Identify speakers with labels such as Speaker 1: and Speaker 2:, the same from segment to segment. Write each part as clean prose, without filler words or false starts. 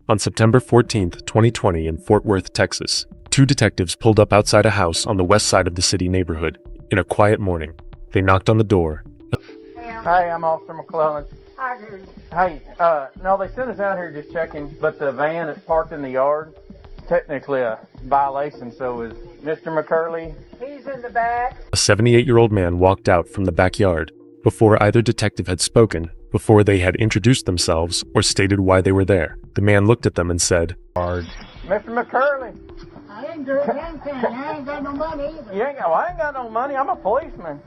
Speaker 1: On September 14, 2020, in Fort Worth, Texas, two detectives pulled up outside a house on the west side of the city neighborhood. In a quiet morning, they knocked on the door.
Speaker 2: Hi, I'm Officer McClellan. Hey, no, they sent us out here just checking, but the van is parked in the yard. Technically a violation, so is Mr. McCurley?
Speaker 3: He's in the back.
Speaker 1: A 78-year-old man walked out from the backyard before either detective had spoken, before they had introduced themselves or stated why they were there. The man looked at them and said,
Speaker 2: Mr. McCurley.
Speaker 3: I ain't doing anything. I ain't got no money either.
Speaker 2: I ain't got no money. I'm a policeman.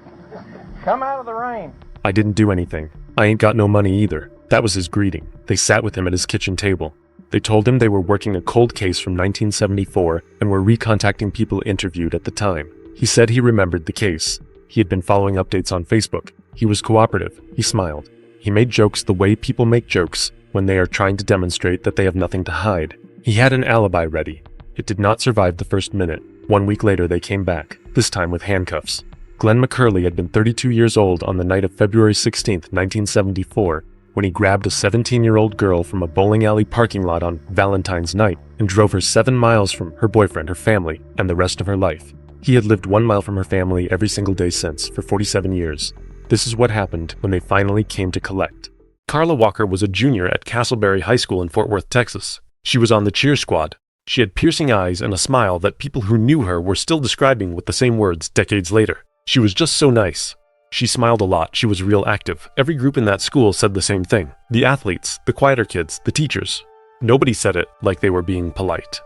Speaker 2: Come out of the rain.
Speaker 1: I didn't do anything. I ain't got no money either. That was his greeting. They sat with him at his kitchen table. They told him they were working a cold case from 1974 and were recontacting people interviewed at the time. He said he remembered the case. He had been following updates on Facebook. He was cooperative. He smiled. He made jokes the way people make jokes when they are trying to demonstrate that they have nothing to hide. He had an alibi ready. It did not survive the first minute. 1 week later they came back, this time with handcuffs. Glenn McCurley had been 32 years old on the night of February 16, 1974, when he grabbed a 17-year-old girl from a bowling alley parking lot on Valentine's night and drove her 7 miles from her boyfriend, her family, and the rest of her life. He had lived 1 mile from her family every single day since, for 47 years. This is what happened when they finally came to collect. Carla Walker was a junior at Castleberry High School in Fort Worth, Texas. She was on the cheer squad. She had piercing eyes and a smile that people who knew her were still describing with the same words decades later. She was just so nice. She smiled a lot. She was real active. Every group in that school said the same thing. The athletes, the quieter kids, the teachers. Nobody said it like they were being polite.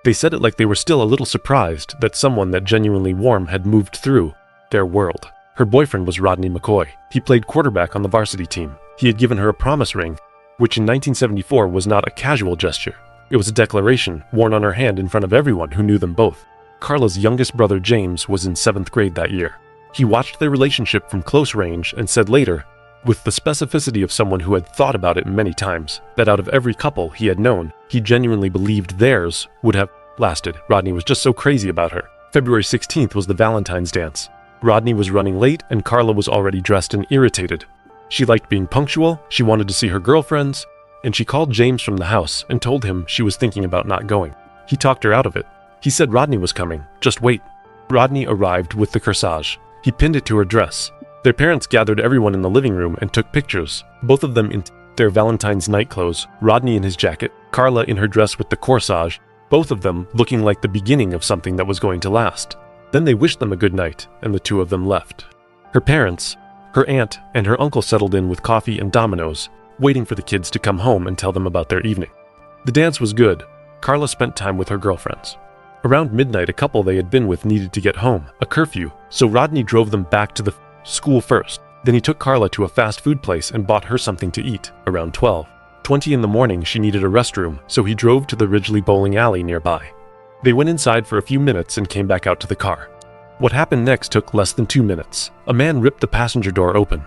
Speaker 1: They said it like they were still a little surprised that someone that genuinely warm had moved through their world. Her boyfriend was Rodney McCoy. He played quarterback on the varsity team. He had given her a promise ring, which in 1974 was not a casual gesture. It was a declaration worn on her hand in front of everyone who knew them both. Carla's youngest brother James was in 7th grade that year. He watched their relationship from close range and said later, with the specificity of someone who had thought about it many times, that out of every couple he had known, he genuinely believed theirs would have lasted. Rodney was just so crazy about her. February 16th was the Valentine's dance. Rodney was running late and Carla was already dressed and irritated. She liked being punctual, she wanted to see her girlfriends, and she called James from the house and told him she was thinking about not going. He talked her out of it. He said Rodney was coming. Just wait. Rodney arrived with the corsage. He pinned it to her dress. Their parents gathered everyone in the living room and took pictures, both of them in their Valentine's night clothes, Rodney in his jacket, Carla in her dress with the corsage, both of them looking like the beginning of something that was going to last. Then they wished them a good night, and the two of them left. Her parents, her aunt, and her uncle settled in with coffee and dominoes, waiting for the kids to come home and tell them about their evening. The dance was good. Carla spent time with her girlfriends. Around midnight, a couple they had been with needed to get home, a curfew, so Rodney drove them back to the school first. Then he took Carla to a fast food place and bought her something to eat, around 12:20 in the morning. She needed a restroom, so he drove to the Ridgely bowling alley nearby. They went inside for a few minutes and came back out to the car. What happened next took less than 2 minutes. A man ripped the passenger door open.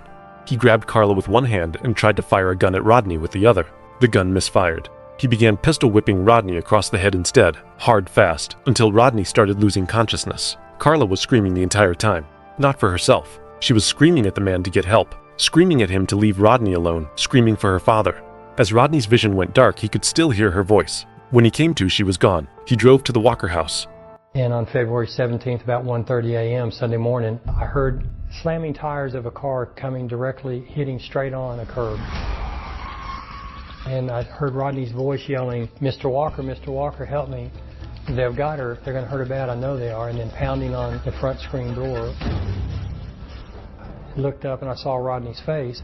Speaker 1: He grabbed Carla with one hand and tried to fire a gun at Rodney with the other. The gun misfired. He began pistol whipping Rodney across the head instead, hard fast, until Rodney started losing consciousness. Carla was screaming the entire time. Not for herself. She was screaming at the man to get help, screaming at him to leave Rodney alone, screaming for her father. As Rodney's vision went dark, he could still hear her voice. When he came to, she was gone. He drove to the Walker house.
Speaker 4: And on February 17th, about 1:30 a.m. Sunday morning, I heard slamming tires of a car coming directly, hitting straight on a curb. And I heard Rodney's voice yelling, Mr. Walker, help me. They've got her. They're going to hurt her bad. I know they are. And then pounding on the front screen door. I looked up and I saw Rodney's face.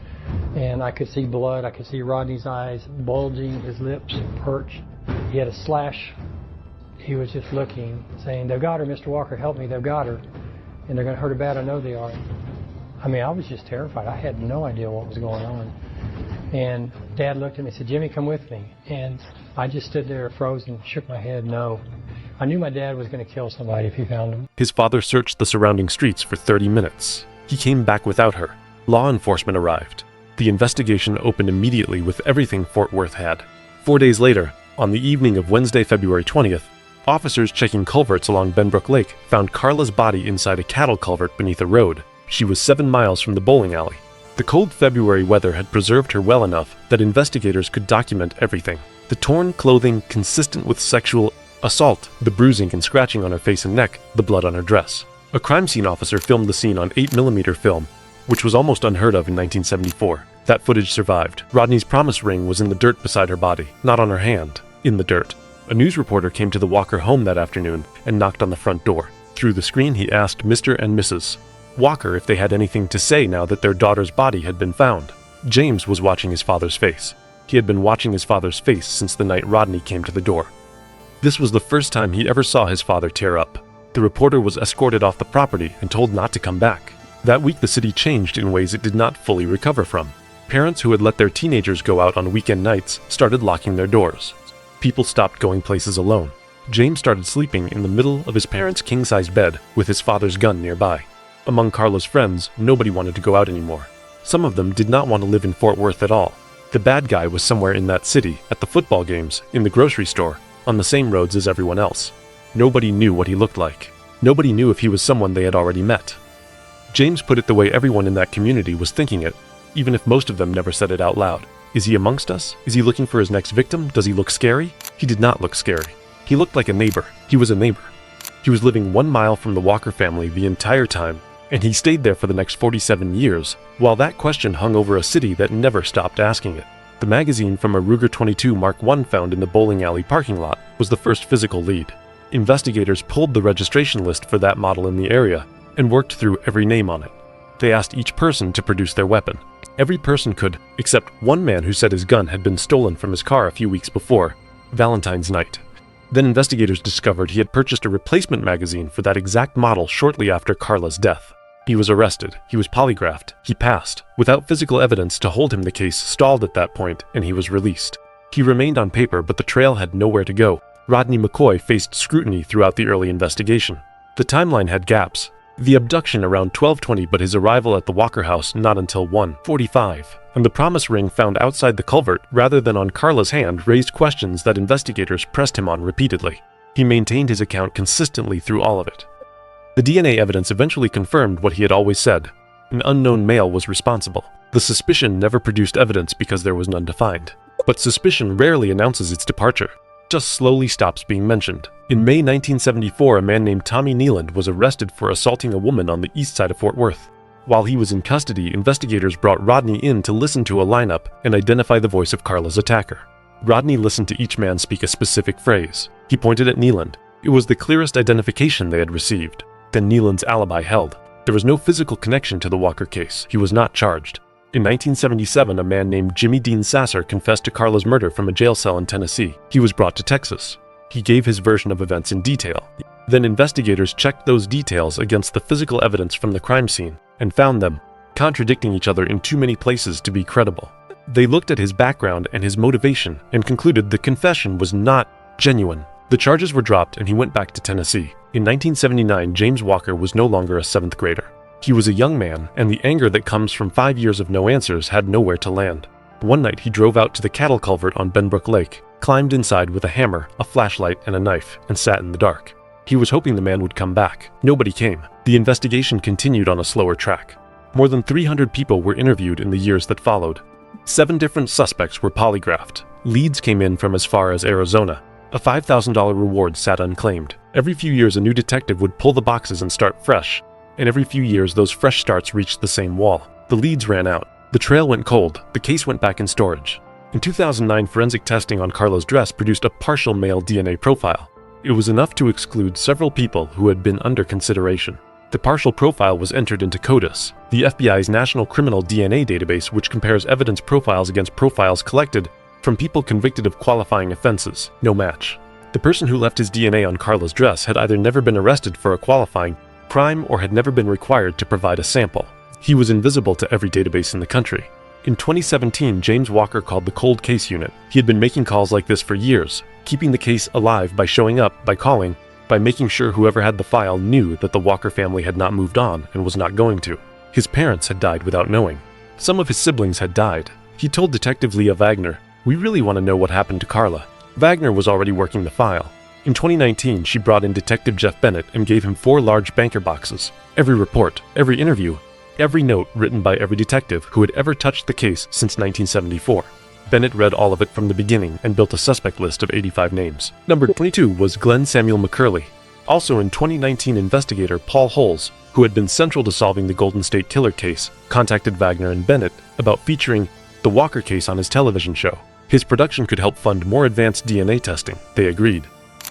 Speaker 4: And I could see blood. I could see Rodney's eyes bulging, his lips perched. He had a slash. He was just looking, saying, they've got her, Mr. Walker, help me. They've got her. And they're going to hurt her bad. I know they are. I mean, I was just terrified. I had no idea what was going on. And Dad looked at me and said, Jimmy, come with me. And I just stood there frozen, shook my head, no. I knew my dad was going to kill somebody if he found him.
Speaker 1: His father searched the surrounding streets for 30 minutes. He came back without her. Law enforcement arrived. The investigation opened immediately with everything Fort Worth had. 4 days later, on the evening of Wednesday, February 20th, officers checking culverts along Benbrook Lake found Carla's body inside a cattle culvert beneath a road. She was 7 miles from the bowling alley. The cold February weather had preserved her well enough that investigators could document everything. The torn clothing consistent with sexual assault, the bruising and scratching on her face and neck, the blood on her dress. A crime scene officer filmed the scene on 8mm film, which was almost unheard of in 1974. That footage survived. Rodney's promise ring was in the dirt beside her body, not on her hand, in the dirt. A news reporter came to the Walker home that afternoon and knocked on the front door. Through the screen, he asked Mr. and Mrs. Walker if they had anything to say now that their daughter's body had been found. James was watching his father's face. He had been watching his father's face since the night Rodney came to the door. This was the first time he ever saw his father tear up. The reporter was escorted off the property and told not to come back. That week, the city changed in ways it did not fully recover from. Parents who had let their teenagers go out on weekend nights started locking their doors. People stopped going places alone. James started sleeping in the middle of his parents' king-size bed with his father's gun nearby. Among Carla's friends, nobody wanted to go out anymore. Some of them did not want to live in Fort Worth at all. The bad guy was somewhere in that city, at the football games, in the grocery store, on the same roads as everyone else. Nobody knew what he looked like. Nobody knew if he was someone they had already met. James put it the way everyone in that community was thinking it, even if most of them never said it out loud. Is he amongst us? Is he looking for his next victim? Does he look scary? He did not look scary. He looked like a neighbor. He was a neighbor. He was living 1 mile from the Walker family the entire time, and he stayed there for the next 47 years, while that question hung over a city that never stopped asking it. The magazine from a Ruger 22 Mark I found in the bowling alley parking lot was the first physical lead. Investigators pulled the registration list for that model in the area and worked through every name on it. They asked each person to produce their weapon. Every person could, except one man who said his gun had been stolen from his car a few weeks before, Valentine's night. Then investigators discovered he had purchased a replacement magazine for that exact model shortly after Carla's death. He was arrested. He was polygraphed. He passed. Without physical evidence to hold him, the case stalled at that point, and he was released. He remained on paper, but the trail had nowhere to go. Rodney McCoy faced scrutiny throughout the early investigation. The timeline had gaps. The abduction around 12:20, but his arrival at the Walker house not until 1:45. And the promise ring found outside the culvert rather than on Carla's hand raised questions that investigators pressed him on repeatedly. He maintained his account consistently through all of it. The DNA evidence eventually confirmed what he had always said. An unknown male was responsible. The suspicion never produced evidence because there was none to find. But suspicion rarely announces its departure. Just slowly stops being mentioned. In May 1974, a man named Tommy Nealand was arrested for assaulting a woman on the east side of Fort Worth. While he was in custody, investigators brought Rodney in to listen to a lineup and identify the voice of Carla's attacker. Rodney listened to each man speak a specific phrase. He pointed at Nealand. It was the clearest identification they had received. Then Nealand's alibi held. There was no physical connection to the Walker case. He was not charged. In 1977, a man named Jimmy Dean Sasser confessed to Carla's murder from a jail cell in Tennessee. He was brought to Texas. He gave his version of events in detail. Then investigators checked those details against the physical evidence from the crime scene and found them contradicting each other in too many places to be credible. They looked at his background and his motivation and concluded the confession was not genuine. The charges were dropped and he went back to Tennessee. In 1979, James Walker was no longer a 7th grader. He was a young man, and the anger that comes from 5 years of no answers had nowhere to land. One night, he drove out to the cattle culvert on Benbrook Lake, climbed inside with a hammer, a flashlight, and a knife, and sat in the dark. He was hoping the man would come back. Nobody came. The investigation continued on a slower track. More than 300 people were interviewed in the years that followed. 7 different suspects were polygraphed. Leads came in from as far as Arizona. A $5,000 reward sat unclaimed. Every few years, a new detective would pull the boxes and start fresh. And every few years, those fresh starts reached the same wall. The leads ran out. The trail went cold. The case went back in storage. In 2009, forensic testing on Carla's dress produced a partial male DNA profile. It was enough to exclude several people who had been under consideration. The partial profile was entered into CODIS, the FBI's national criminal DNA database, which compares evidence profiles against profiles collected from people convicted of qualifying offenses. No match. The person who left his DNA on Carla's dress had either never been arrested for a qualifying crime or had never been required to provide a sample. He was invisible to every database in the country. In 2017, James Walker called the Cold Case Unit. He had been making calls like this for years, keeping the case alive by showing up, by calling, by making sure whoever had the file knew that the Walker family had not moved on and was not going to. His parents had died without knowing. Some of his siblings had died. He told Detective Leah Wagner, "We really want to know what happened to Carla." Wagner was already working the file. In 2019, she brought in Detective Jeff Bennett and gave him 4 large banker boxes. Every report, every interview, every note written by every detective who had ever touched the case since 1974. Bennett read all of it from the beginning and built a suspect list of 85 names. Number 22 was Glenn Samuel McCurley. Also in 2019, investigator Paul Holes, who had been central to solving the Golden State Killer case, contacted Wagner and Bennett about featuring the Walker case on his television show. His production could help fund more advanced DNA testing. They agreed.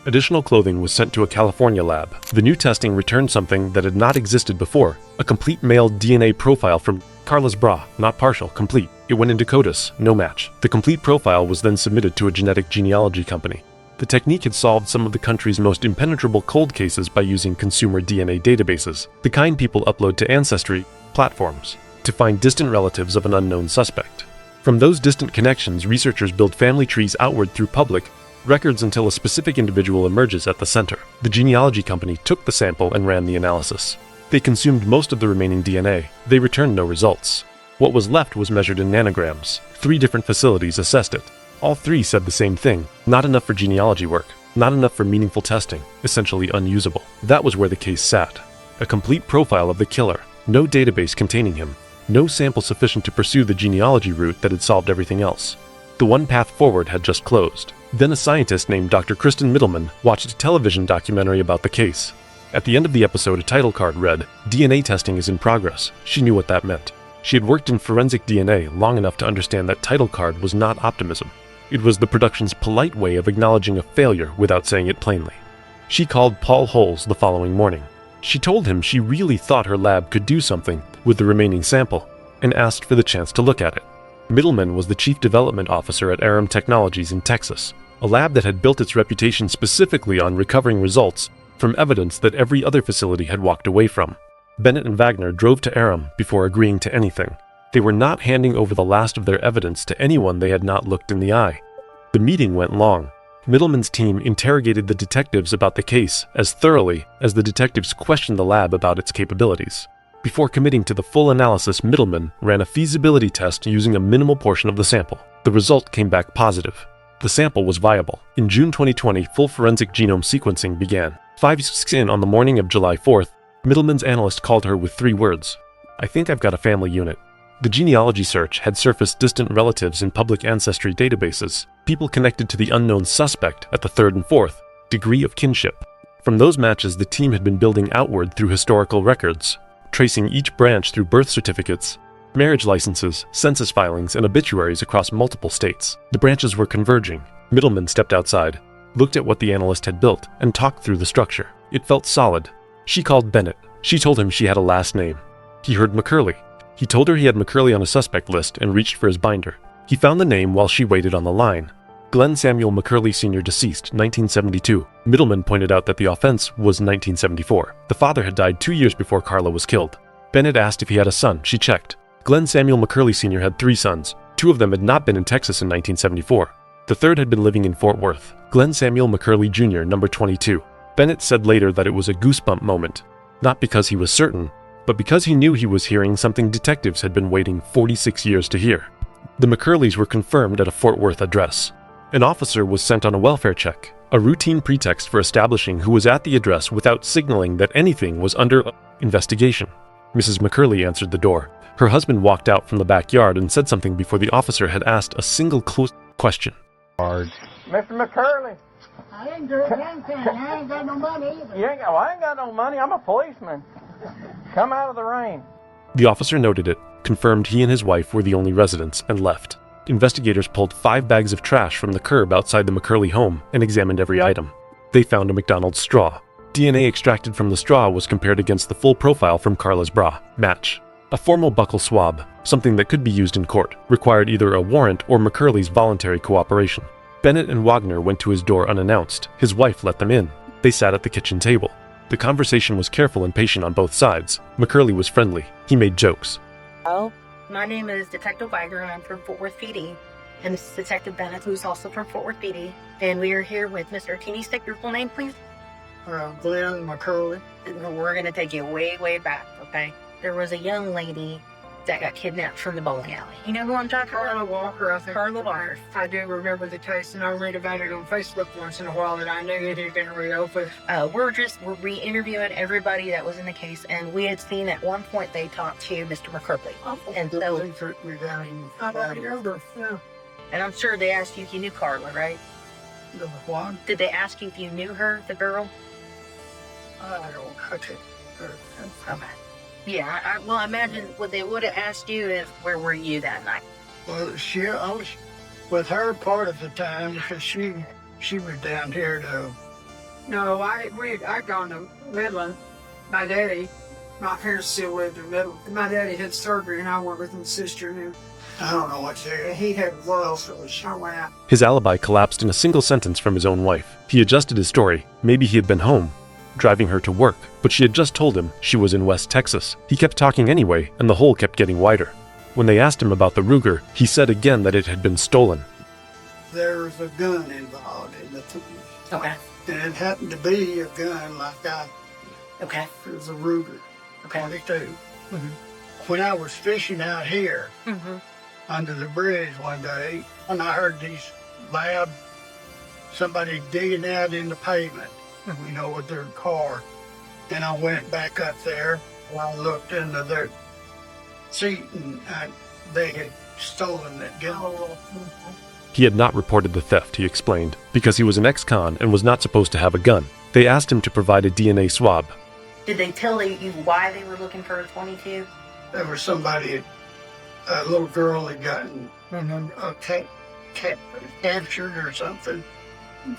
Speaker 1: Additional clothing was sent to a California lab. The new testing returned something that had not existed before, a complete male DNA profile from Carla's bra, not partial, complete. It went into CODIS, no match. The complete profile was then submitted to a genetic genealogy company. The technique had solved some of the country's most impenetrable cold cases by using consumer DNA databases, the kind people upload to ancestry platforms, to find distant relatives of an unknown suspect. From those distant connections, researchers build family trees outward through public records until a specific individual emerges at the center. The genealogy company took the sample and ran the analysis. They consumed most of the remaining DNA. They returned no results. What was left was measured in nanograms. 3 different facilities assessed it. All 3 said the same thing: not enough for genealogy work, not enough for meaningful testing, essentially unusable. That was where the case sat. A complete profile of the killer, no database containing him, no sample sufficient to pursue the genealogy route that had solved everything else. The one path forward had just closed. Then a scientist named Dr. Kristen Middleman watched a television documentary about the case. At the end of the episode, a title card read, "DNA testing is in progress." She knew what that meant. She had worked in forensic DNA long enough to understand that title card was not optimism. It was the production's polite way of acknowledging a failure without saying it plainly. She called Paul Holes the following morning. She told him she really thought her lab could do something with the remaining sample, and asked for the chance to look at it. Middleman was the chief development officer at Aram Technologies in Texas, a lab that had built its reputation specifically on recovering results from evidence that every other facility had walked away from. Bennett and Wagner drove to Aram before agreeing to anything. They were not handing over the last of their evidence to anyone they had not looked in the eye. The meeting went long. Middleman's team interrogated the detectives about the case as thoroughly as the detectives questioned the lab about its capabilities. Before committing to the full analysis, Middleman ran a feasibility test using a minimal portion of the sample. The result came back positive. The sample was viable. In June 2020, full forensic genome sequencing began. 5 weeks in, on the morning of July 4th, Middleman's analyst called her with 3 words: "I think I've got a family unit." The genealogy search had surfaced distant relatives in public ancestry databases, people connected to the unknown suspect at the 3rd and 4th degree of kinship. From those matches, the team had been building outward through historical records, tracing each branch through birth certificates, marriage licenses, census filings, and obituaries across multiple states. The branches were converging. Middleman stepped outside, looked at what the analyst had built, and talked through the structure. It felt solid. She called Bennett. She told him she had a last name. He heard McCurley. He told her he had McCurley on a suspect list and reached for his binder. He found the name while she waited on the line. Glenn Samuel McCurley Sr., deceased, 1972. Middleman pointed out that the offense was 1974. The father had died 2 years before Carla was killed. Bennett asked if he had a son. She checked. Glenn Samuel McCurley Sr. had 3 sons. 2 of them had not been in Texas in 1974. The third had been living in Fort Worth. Glenn Samuel McCurley Jr., number 22. Bennett said later that it was a goosebump moment, not because he was certain, but because he knew he was hearing something detectives had been waiting 46 years to hear. The McCurleys were confirmed at a Fort Worth address. An officer was sent on a welfare check, a routine pretext for establishing who was at the address without signaling that anything was under investigation. Mrs. McCurley answered the door. Her husband walked out from the backyard and said something before the officer had asked a single close question.
Speaker 2: Mr. McCurley.
Speaker 3: I ain't doing anything. I ain't got no money either.
Speaker 2: I ain't got no money. I'm a policeman. Come out of the rain.
Speaker 1: The officer noted it, confirmed he and his wife were the only residents, and left. Investigators pulled 5 bags of trash from the curb outside the McCurley home and examined every item. They found a McDonald's straw. DNA extracted from the straw was compared against the full profile from Carla's bra. Match. A formal buccal swab, something that could be used in court, required either a warrant or McCurley's voluntary cooperation. Bennett and Wagner went to his door unannounced. His wife let them in. They sat at the kitchen table. The conversation was careful and patient on both sides. McCurley was friendly. He made jokes.
Speaker 5: Hello, my name is Detective Wagner, and I'm from Fort Worth PD. And this is Detective Bennett, who's also from Fort Worth PD. And we are here with Mr. Can you state your full name, please?
Speaker 3: Glenn McCurley.
Speaker 5: We're going to take you way, way back, okay? There was a young lady that got kidnapped from the bowling alley. You know who I'm talking about?
Speaker 3: Carla Walker, I think.
Speaker 5: Carla Walker.
Speaker 3: I do remember the case, and I read about it on Facebook once in a while, and I knew it had been reopened.
Speaker 5: We're re-interviewing everybody that was in the case, and we had seen at one point they talked to Mr. McCurley. And so,
Speaker 3: They took me down in
Speaker 5: And I'm sure they asked you if you knew Carla, right?
Speaker 3: The one,
Speaker 5: Did they ask you if you knew her, the girl?
Speaker 3: I don't touch it.
Speaker 5: Okay. Yeah, well, I imagine what they would have asked you is, where were you that night?
Speaker 3: Well, I was with her part of the time because she was down here though. No, I gone to Midland. My daddy, my parents still lived in Midland. My daddy had surgery and I went with my sister and I don't know what's there. He had well, so I went out.
Speaker 1: His alibi collapsed in a single sentence from his own wife. He adjusted his story. Maybe he had been home, driving her to work, but she had just told him she was in West Texas. He kept talking anyway, and the hole kept getting wider. When they asked him about the Ruger, he said again that it had been stolen.
Speaker 3: There was a gun involved in the thing.
Speaker 5: Okay.
Speaker 3: And it happened to be a gun like
Speaker 5: Okay.
Speaker 3: it was a Ruger,
Speaker 5: Okay.
Speaker 3: 22.
Speaker 5: Mm-hmm.
Speaker 3: When I was fishing out here
Speaker 5: Mm-hmm.
Speaker 3: under the bridge one day, and I heard these loud, somebody digging out in the pavement, you know, with their car. And I went back up there and I looked into their seat and they had stolen that gun.
Speaker 1: He had not reported the theft, he explained, because he was an ex-con and was not supposed to have a gun. They asked him to provide a DNA swab.
Speaker 5: Did they tell you why they were looking for a 22?
Speaker 3: There was somebody, a little girl had gotten captured or something.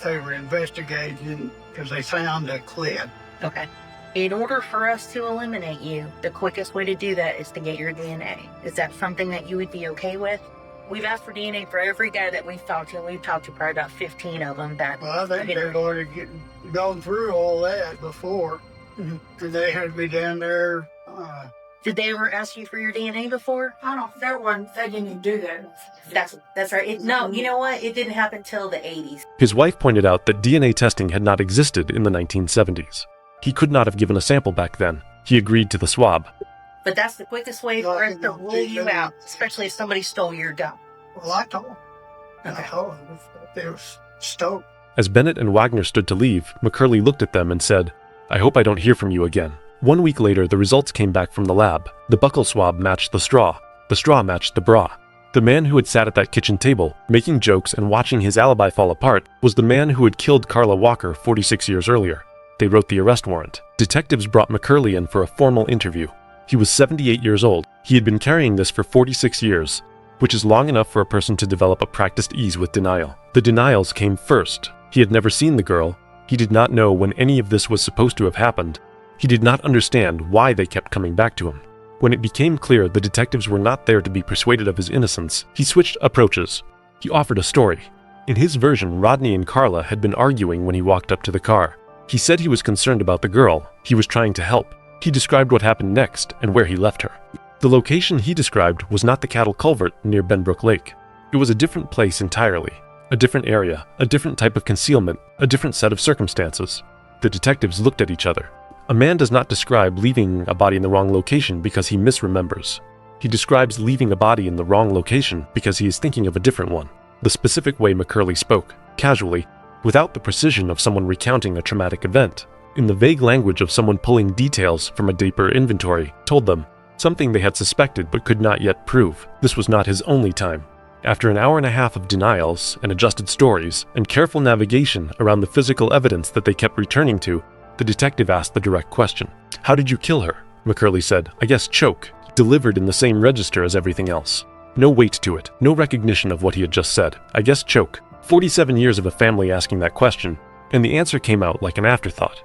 Speaker 3: They were investigating because they found a clip.
Speaker 5: Okay. In order for us to eliminate you, the quickest way to do that is to get your DNA. Is that something that you would be okay with? We've asked for DNA for every guy that we've talked to. We've talked to probably about 15 of them.
Speaker 3: Well, I think they'd already gone through all that before.
Speaker 5: Mm-hmm.
Speaker 3: And they had to be down there.
Speaker 5: Did they ever ask you for your DNA before?
Speaker 3: I don't. They didn't even do that.
Speaker 5: That's right. No, you know what? It didn't happen till the 80s.
Speaker 1: His wife pointed out that DNA testing had not existed in the 1970s. He could not have given a sample back then. He agreed to the swab.
Speaker 5: But that's the quickest way for us to rule you out, especially if somebody stole your gun.
Speaker 3: Well, I told them.
Speaker 5: Okay.
Speaker 3: I told them they were stoked.
Speaker 1: As Bennett and Wagner stood to leave, McCurley looked at them and said, "I hope I don't hear from you again." 1 week later, the results came back from the lab. The buccal swab matched the straw. The straw matched the bra. The man who had sat at that kitchen table, making jokes and watching his alibi fall apart, was the man who had killed Carla Walker 46 years earlier. They wrote the arrest warrant. Detectives brought McCurley in for a formal interview. He was 78 years old. He had been carrying this for 46 years, which is long enough for a person to develop a practiced ease with denial. The denials came first. He had never seen the girl. He did not know when any of this was supposed to have happened. He did not understand why they kept coming back to him. When it became clear the detectives were not there to be persuaded of his innocence, he switched approaches. He offered a story. In his version, Rodney and Carla had been arguing when he walked up to the car. He said he was concerned about the girl. He was trying to help. He described what happened next and where he left her. The location he described was not the cattle culvert near Benbrook Lake. It was a different place entirely. A different area, a different type of concealment, a different set of circumstances. The detectives looked at each other. A man does not describe leaving a body in the wrong location because he misremembers. He describes leaving a body in the wrong location because he is thinking of a different one. The specific way McCurley spoke, casually, without the precision of someone recounting a traumatic event, in the vague language of someone pulling details from a deeper inventory, told them something they had suspected but could not yet prove. This was not his only time. After an hour and a half of denials and adjusted stories and careful navigation around the physical evidence that they kept returning to, the detective asked the direct question. "How did you kill her?" McCurley said, "I guess choke," delivered in the same register as everything else. No weight to it, no recognition of what he had just said. "I guess choke." 47 years of a family asking that question, and the answer came out like an afterthought.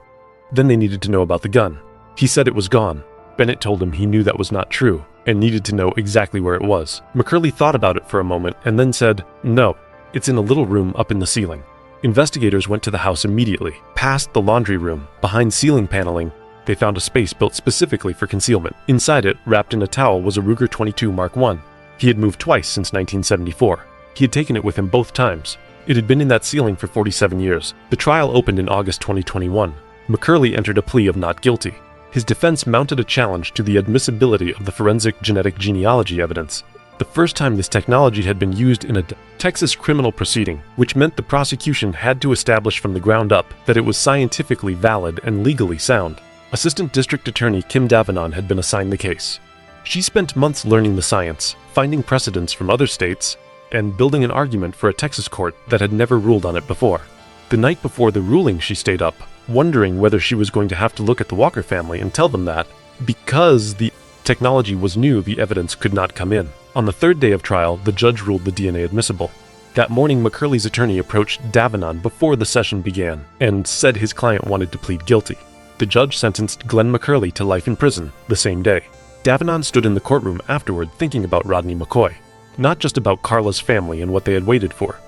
Speaker 1: Then they needed to know about the gun. He said it was gone. Bennett told him he knew that was not true, and needed to know exactly where it was. McCurley thought about it for a moment, and then said, "No, it's in a little room up in the ceiling." Investigators went to the house immediately. Past the laundry room, behind ceiling paneling, they found a space built specifically for concealment. Inside it, wrapped in a towel, was a Ruger 22 Mark I. He had moved twice since 1974. He had taken it with him both times. It had been in that ceiling for 47 years. The trial opened in August 2021. McCurley entered a plea of not guilty. His defense mounted a challenge to the admissibility of the forensic genetic genealogy evidence. The first time this technology had been used in a Texas criminal proceeding, which meant the prosecution had to establish from the ground up that it was scientifically valid and legally sound. Assistant District Attorney Kim Davenon had been assigned the case. She spent months learning the science, finding precedents from other states, and building an argument for a Texas court that had never ruled on it before. The night before the ruling, she stayed up, wondering whether she was going to have to look at the Walker family and tell them that, because the technology was new, the evidence could not come in. On the third day of trial, the judge ruled the DNA admissible. That morning, McCurley's attorney approached Davenon before the session began and said his client wanted to plead guilty. The judge sentenced Glenn McCurley to life in prison the same day. Davenon stood in the courtroom afterward thinking about Rodney McCoy. Not just about Carla's family and what they had waited for.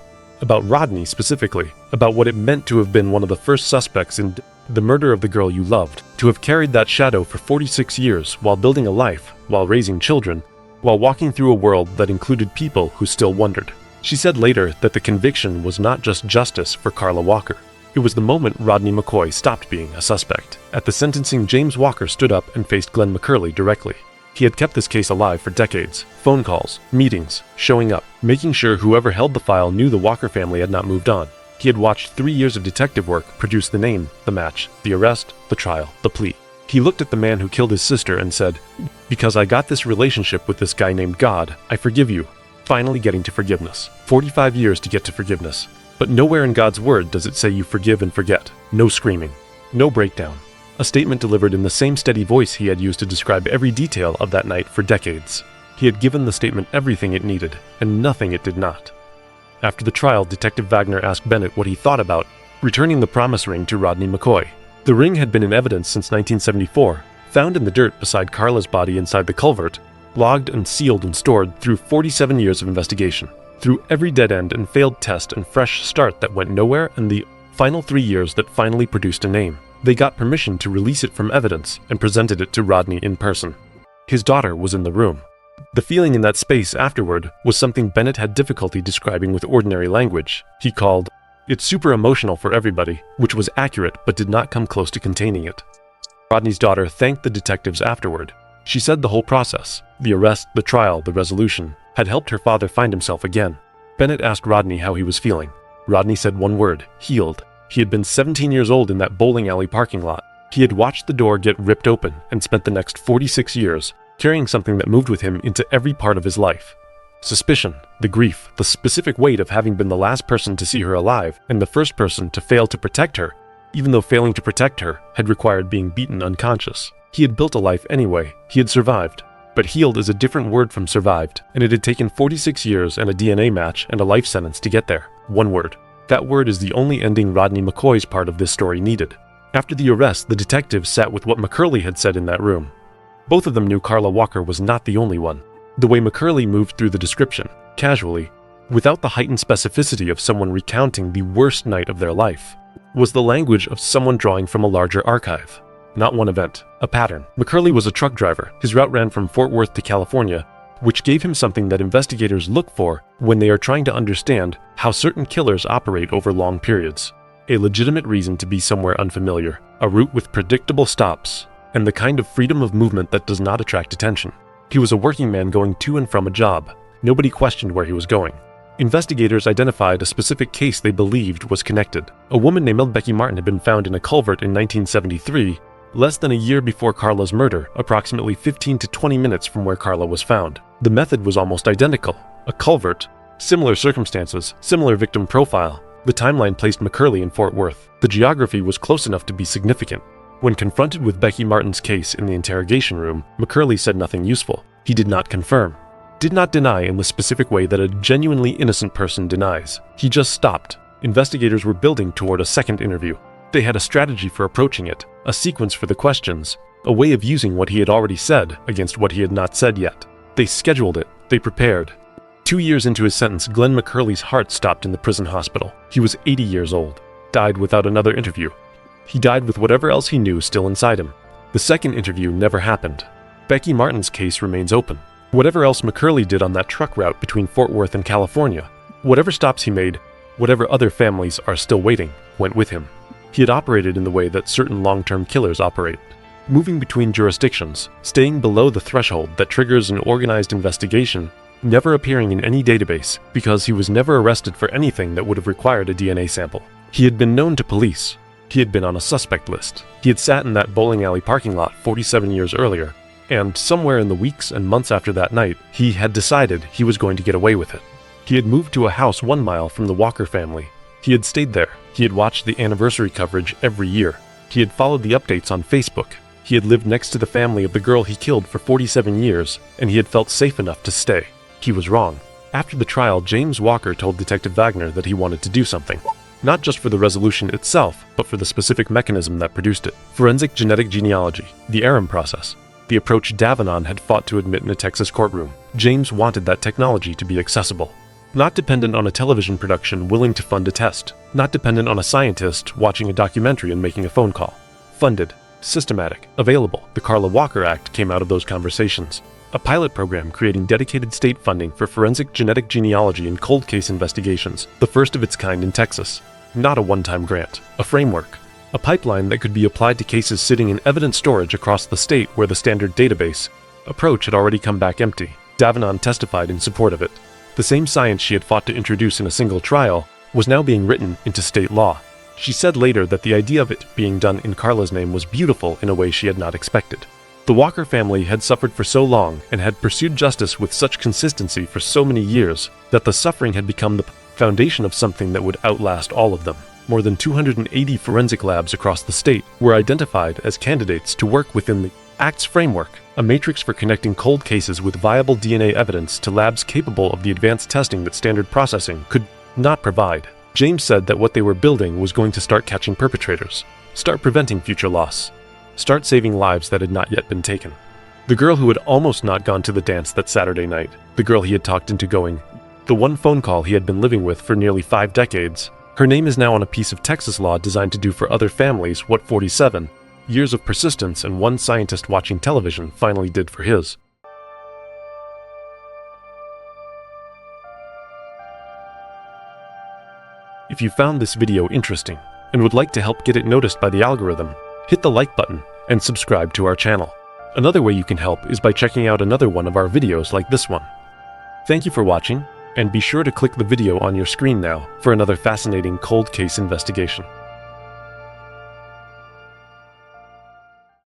Speaker 1: About Rodney specifically. About what it meant to have been one of the first suspects in the murder of the girl you loved. To have carried that shadow for 46 years while building a life, while raising children, while walking through a world that included people who still wondered. She said later that the conviction was not just justice for Carla Walker. It was the moment Rodney McCoy stopped being a suspect. At the sentencing, James Walker stood up and faced Glenn McCurley directly. He had kept this case alive for decades. Phone calls, meetings, showing up, making sure whoever held the file knew the Walker family had not moved on. He had watched 3 years of detective work produce the name, the match, the arrest, the trial, the plea. He looked at the man who killed his sister and said, "Because I got this relationship with this guy named God, I forgive you." Finally getting to forgiveness. 45 years to get to forgiveness. But nowhere in God's word does it say you forgive and forget. No screaming. No breakdown. A statement delivered in the same steady voice he had used to describe every detail of that night for decades. He had given the statement everything it needed, and nothing it did not. After the trial, Detective Wagner asked Bennett what he thought about returning the promise ring to Rodney McCoy. The ring had been in evidence since 1974, found in the dirt beside Carla's body inside the culvert, logged and sealed and stored through 47 years of investigation. Through every dead end and failed test and fresh start that went nowhere, and the final 3 years that finally produced a name. They got permission to release it from evidence and presented it to Rodney in person. His daughter was in the room. The feeling in that space afterward was something Bennett had difficulty describing with ordinary language. He called, "It's super emotional for everybody," which was accurate but did not come close to containing it. Rodney's daughter thanked the detectives afterward. She said the whole process, the arrest, the trial, the resolution, had helped her father find himself again. Bennett asked Rodney how he was feeling. Rodney said one word, healed. He had been 17 years old in that bowling alley parking lot. He had watched the door get ripped open and spent the next 46 years carrying something that moved with him into every part of his life. Suspicion, the grief, the specific weight of having been the last person to see her alive and the first person to fail to protect her, even though failing to protect her had required being beaten unconscious. He had built a life anyway. He had survived. But healed is a different word from survived, and it had taken 46 years and a DNA match and a life sentence to get there. One word. That word is the only ending Rodney McCoy's part of this story needed. After the arrest, the detectives sat with what McCurley had said in that room. Both of them knew Carla Walker was not the only one. The way McCurley moved through the description, casually, without the heightened specificity of someone recounting the worst night of their life, was the language of someone drawing from a larger archive. Not one event, a pattern. McCurley was a truck driver. His route ran from Fort Worth to California, which gave him something that investigators look for when they are trying to understand how certain killers operate over long periods. A legitimate reason to be somewhere unfamiliar, a route with predictable stops, and the kind of freedom of movement that does not attract attention. He was a working man going to and from a job. Nobody questioned where he was going. Investigators identified a specific case they believed was connected. A woman named Becky Martin had been found in a culvert in 1973, less than a year before Carla's murder, approximately 15 to 20 minutes from where Carla was found. The method was almost identical. A culvert, similar circumstances, similar victim profile. The timeline placed McCurley in Fort Worth. The geography was close enough to be significant. When confronted with Becky Martin's case in the interrogation room, McCurley said nothing useful. He did not confirm. Did not deny in the specific way that a genuinely innocent person denies. He just stopped. Investigators were building toward a second interview. They had a strategy for approaching it, a sequence for the questions, a way of using what he had already said against what he had not said yet. They scheduled it. They prepared. 2 years into his sentence, Glenn McCurley's heart stopped in the prison hospital. He was 80 years old. Died without another interview. He died with whatever else he knew still inside him. The second interview never happened. Becky Martin's case remains open. Whatever else McCurley did on that truck route between Fort Worth and California, whatever stops he made, whatever other families are still waiting, went with him. He had operated in the way that certain long-term killers operate, moving between jurisdictions, staying below the threshold that triggers an organized investigation, never appearing in any database because he was never arrested for anything that would have required a DNA sample. He had been known to police. He had been on a suspect list. He had sat in that bowling alley parking lot 47 years earlier, and somewhere in the weeks and months after that night, he had decided he was going to get away with it. He had moved to a house 1 mile from the Walker family. He had stayed there. He had watched the anniversary coverage every year. He had followed the updates on Facebook. He had lived next to the family of the girl he killed for 47 years, and he had felt safe enough to stay. He was wrong. After the trial, James Walker told Detective Wagner that he wanted to do something. Not just for the resolution itself, but for the specific mechanism that produced it. Forensic genetic genealogy, the Aram process. The approach Davenon had fought to admit in a Texas courtroom. James wanted that technology to be accessible. Not dependent on a television production willing to fund a test. Not dependent on a scientist watching a documentary and making a phone call. Funded, systematic, available. The Carla Walker Act came out of those conversations. A pilot program creating dedicated state funding for forensic genetic genealogy and cold case investigations, the first of its kind in Texas. Not a one-time grant, a framework. A pipeline that could be applied to cases sitting in evidence storage across the state where the standard database approach had already come back empty. Davenon testified in support of it. The same science she had fought to introduce in a single trial was now being written into state law. She said later that the idea of it being done in Carla's name was beautiful in a way she had not expected. The Walker family had suffered for so long and had pursued justice with such consistency for so many years that the suffering had become the foundation of something that would outlast all of them. More than 280 forensic labs across the state were identified as candidates to work within the Act's framework, a matrix for connecting cold cases with viable DNA evidence to labs capable of the advanced testing that standard processing could not provide. James said that what they were building was going to start catching perpetrators, start preventing future loss, start saving lives that had not yet been taken. The girl who had almost not gone to the dance that Saturday night, the girl he had talked into going, the one phone call he had been living with for nearly 5 decades, her name is now on a piece of Texas law designed to do for other families what 47 years of persistence and one scientist watching television finally did for his. If you found this video interesting and would like to help get it noticed by the algorithm, hit the like button and subscribe to our channel. Another way you can help is by checking out another one of our videos like this one. Thank you for watching, and be sure to click the video on your screen now for another fascinating cold case investigation.